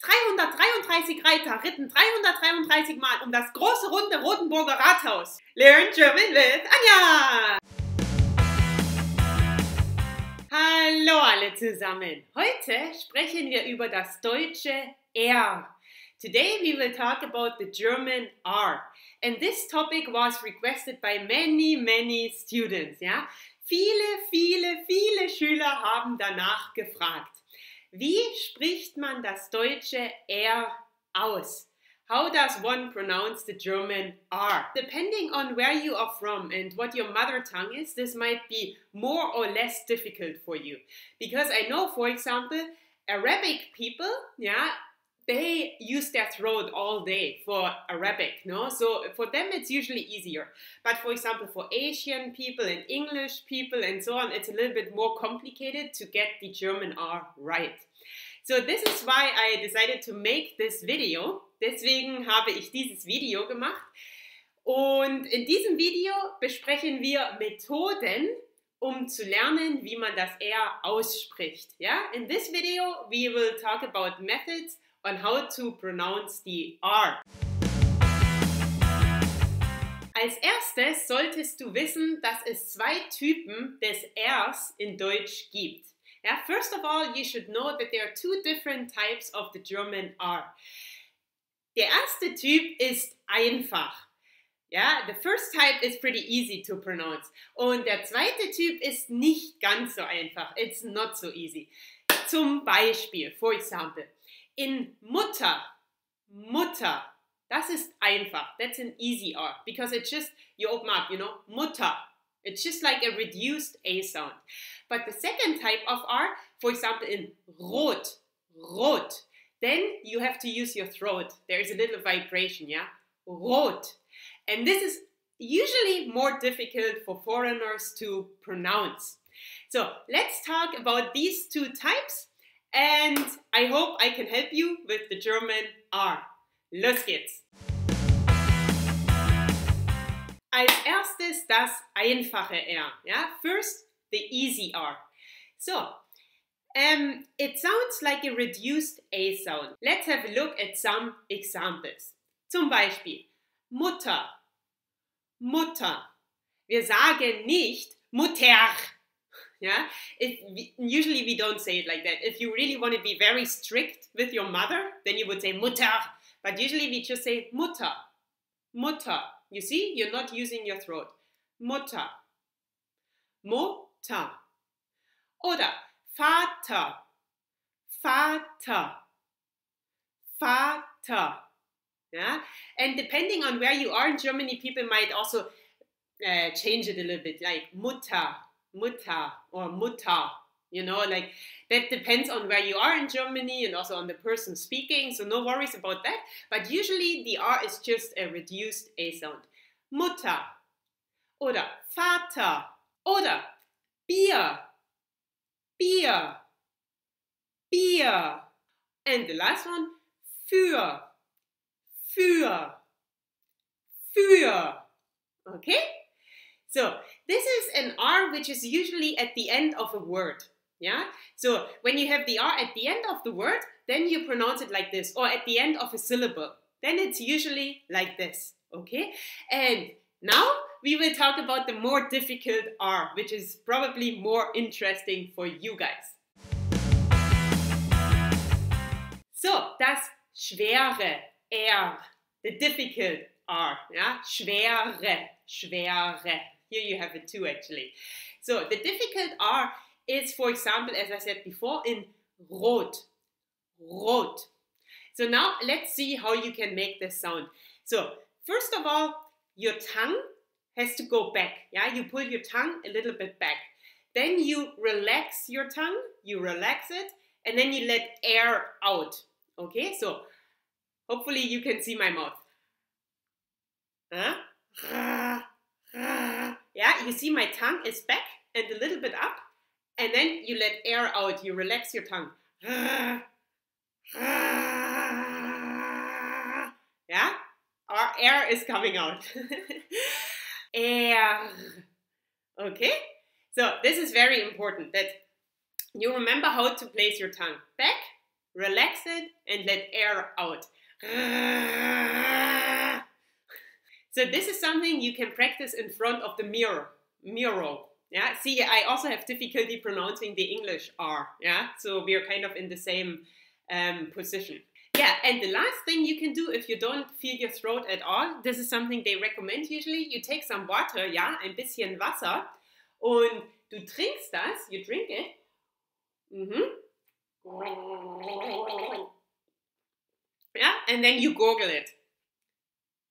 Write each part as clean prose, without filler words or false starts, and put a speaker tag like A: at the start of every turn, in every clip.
A: 333 Reiter ritten 333 Mal um das große runde Rotenburger Rathaus. Learn German with Anja! Hallo alle zusammen. Heute sprechen wir über das deutsche R. Today we will talk about the German R. And this topic was requested by many students. Ja? Viele Schüler haben danach gefragt. Wie spricht man das deutsche R aus? How does one pronounce the German R? Depending on where you are from and what your mother tongue is, this might be more or less difficult for you. Because I know, for example, Arabic people, yeah, they use their throat all day for Arabic, no? So for them it's usually easier. But for example, for Asian people and English people and so on, it's a little bit more complicated to get the German R right. So this is why I decided to make this video. Deswegen habe ich dieses Video gemacht. Und in diesem Video besprechen wir Methoden, um zu lernen, wie man das R ausspricht. Ja? In this video, we will talk about methods on how to pronounce the R. Als erstes solltest du wissen, dass es zwei Typen des Rs in Deutsch gibt. Yeah, first of all, you should know that there are two different types of the German R. Der erste Typ ist einfach. Yeah, the first type is pretty easy to pronounce. Und der zweite Typ ist nicht ganz so einfach. It's not so easy. Zum Beispiel, for example, in Mutter, das ist einfach. That's an easy R because it's just, you open up, you know, Mutter. It's just like a reduced A sound. But the second type of R, for example, in rot, then you have to use your throat. There is a little vibration, yeah? Rot. And this is usually more difficult for foreigners to pronounce. So let's talk about these two types. And I hope I can help you with the German R. Los geht's! Als erstes das einfache R. Ja? First, the easy R. So, it sounds like a reduced A sound. Let's have a look at some examples. Zum Beispiel, Mutter. Wir sagen nicht Mutter. Yeah? Usually we don't say it like that. If you really want to be very strict with your mother, then you would say Mutter. But usually we just say Mutter. You see, you're not using your throat. Mutter. Oder Vater. Yeah? And depending on where you are in Germany, people might also change it a little bit, like Mutter or Mutter, you know, like that depends on where you are in Germany and also on the person speaking, so no worries about that. But usually the R is just a reduced A sound. Mutter oder Vater oder Bier. And the last one, für. Okay? So this is an R which is usually at the end of a word. Yeah? So when you have the R at the end of the word, then you pronounce it like this, or at the end of a syllable. Then it's usually like this. Okay? And now we will talk about the more difficult R, which is probably more interesting for you guys. So, das schwere R, the difficult R, yeah? Schwere. Here you have it too, actually. So, the difficult R is, for example, as I said before, in rot. So now, let's see how you can make this sound. So, first of all, your tongue has to go back, yeah? You pull your tongue a little bit back. Then you relax your tongue, you relax it, and then you let air out, okay? So, hopefully you can see my mouth. Yeah, you see my tongue is back and a little bit up, and then you let air out, you relax your tongue. Yeah? Our air is coming out. Air. Okay? So this is very important that you remember how to place your tongue. Back, Relax it and let air out. So this is something you can practice in front of the mirror. Yeah. See, I also have difficulty pronouncing the English R. Yeah. So we are kind of in the same position. Yeah. And the last thing you can do if you don't feel your throat at all, this is something they recommend usually. You take some water, ja, ein bisschen Wasser, und du trinkst das. You drink it. Ja, and then you gurgle it.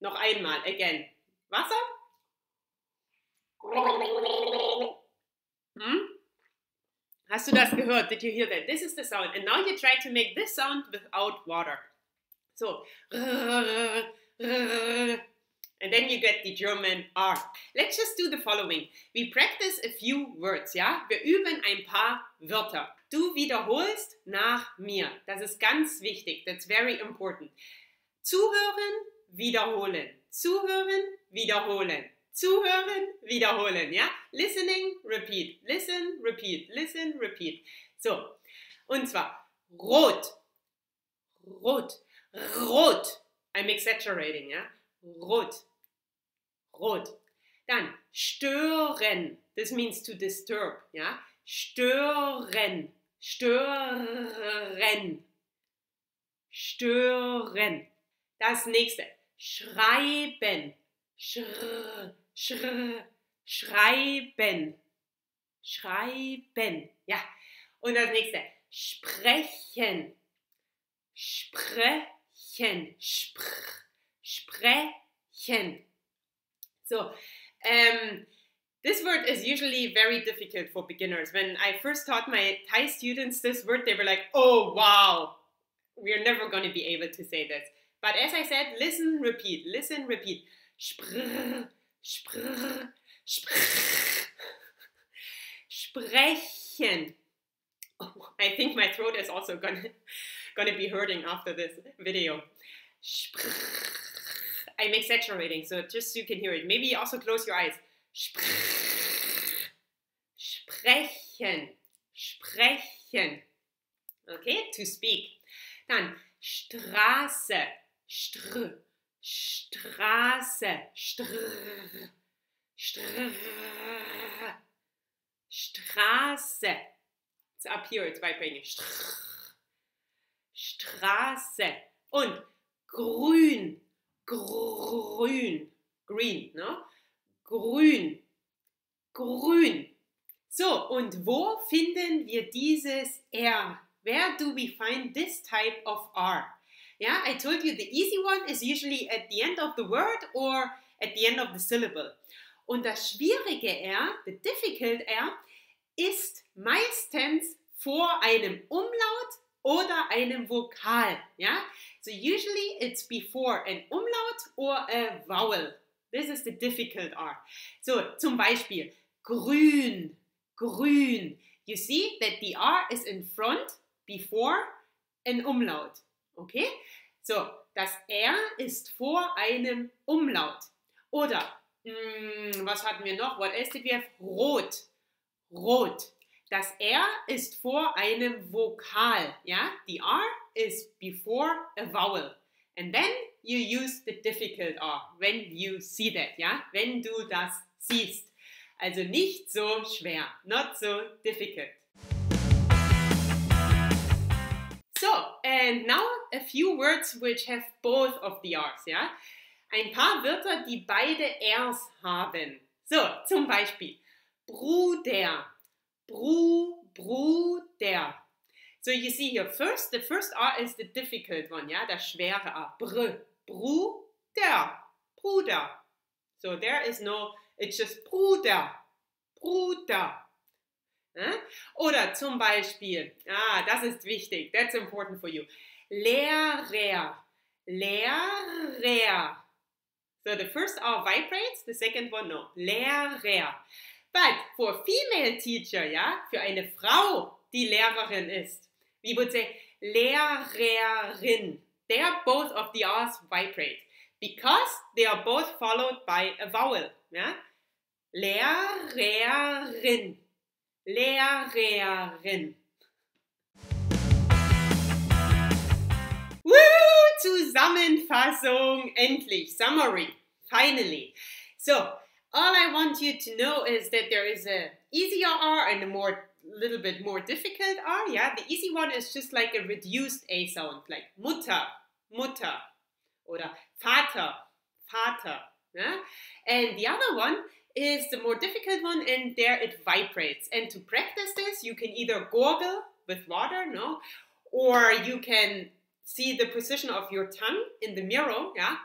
A: Noch einmal, again. Wasser. Hast du das gehört? Did you hear that? This is the sound. And now you try to make this sound without water. So. And then you get the German R. Let's just do the following. We practice a few words, ja? Wir üben ein paar Wörter. Du wiederholst nach mir. Das ist ganz wichtig. That's very important. Zuhören, wiederholen. Zuhören, wiederholen. Zuhören, wiederholen, ja? Listening, repeat. Listen, repeat. Listen, repeat. So. Und zwar rot. Rot. Rot. I'm exaggerating, ja? Rot. Rot. Dann stören. This means to disturb, ja? Stören. Stören. Stören. Das nächste. Schreiben. Schreiben. Schreiben. Ja. Und das nächste. Sprechen. Sprechen. Sprechen. So, this word is usually very difficult for beginners. When I first taught my Thai students this word, they were like, oh, wow, we're never going to be able to say this. But as I said, listen, repeat, listen, repeat. Sprechen. Oh, I think my throat is also gonna be hurting after this video. I'm exaggerating, so just so you can hear it. Maybe also close your eyes. Sprechen. Sprechen. Okay, to speak. Dann Straße. Straße. Straße. It's up here, it's vibrating. Straße. Und grün. Grün. Green, no? Grün. Grün. So, und wo finden wir dieses R? Where do we find this type of R? Yeah, I told you the easy one is usually at the end of the word or at the end of the syllable. Und das schwierige R, the difficult R, ist meistens vor einem Umlaut oder einem Vokal. Yeah? So usually it's before an Umlaut or a vowel. This is the difficult R. So zum Beispiel grün, grün. You see that the R is in front before an Umlaut. Okay? So, das R ist vor einem Umlaut. Oder, was hatten wir noch? What else did we have? Rot. Rot. Das R ist vor einem Vokal. Ja? The R is before a vowel. And then you use the difficult R when you see that. Ja? Wenn du das siehst. Also nicht so schwer. Not so difficult. So, and now a few words which have both of the R's, ja? Ein paar Wörter, die beide R's haben. So, zum Beispiel Bruder, Bruder. So you see here, the first R is the difficult one, ja? Das schwere R. Bruder, Bruder. So there is no, it's just Bruder, Bruder. Oder zum Beispiel, das ist wichtig, that's important for you. Lehrer, Lehrer. So the first R vibrates, the second one no. Lehrer. But for female teacher, ja, für eine Frau, die Lehrerin ist, we would say Lehrerin. There both of the R's vibrate because they are both followed by a vowel. Ja? Lehrerin. Lehrerin. Zusammenfassung, endlich, summary, finally. So, all I want you to know is that there is a easier R and a little bit more difficult R. Yeah, the easy one is just like a reduced A sound, like Mutter, Mutter, oder Vater, Vater. Yeah? And the other one is the more difficult one, and there it vibrates. And to practice this, you can either gurgle with water, no, or you can see the position of your tongue in the mirror, yeah.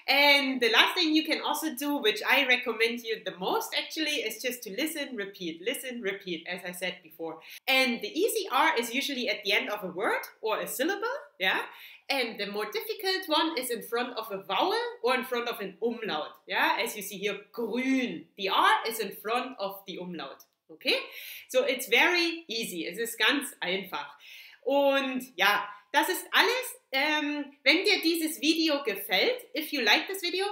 A: And the last thing you can also do, which I recommend you the most actually, is just to listen, repeat, as I said before. And the easy R is usually at the end of a word or a syllable, yeah. And the more difficult one is in front of a vowel or in front of an umlaut, yeah. As you see here, grün. The R is in front of the umlaut, okay? So it's very easy. Es ist ganz einfach. Und ja, das ist alles. Wenn dir dieses Video gefällt, if you like this video,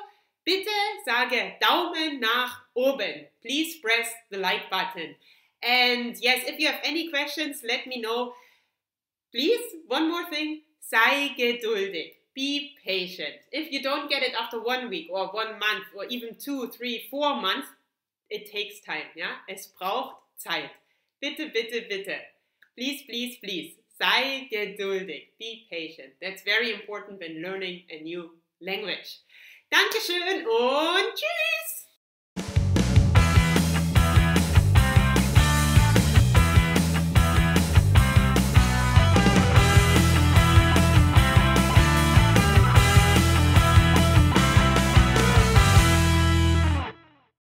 A: bitte sage Daumen nach oben. Please press the like button. And yes, if you have any questions, let me know. Please, one more thing, sei geduldig. Be patient. If you don't get it after 1 week or 1 month or even 2, 3, 4 months, it takes time. Ja? Es braucht Zeit. Bitte, bitte, bitte. Please, please, please. Sei geduldig. Be patient. That's very important when learning a new language. Dankeschön und tschüss!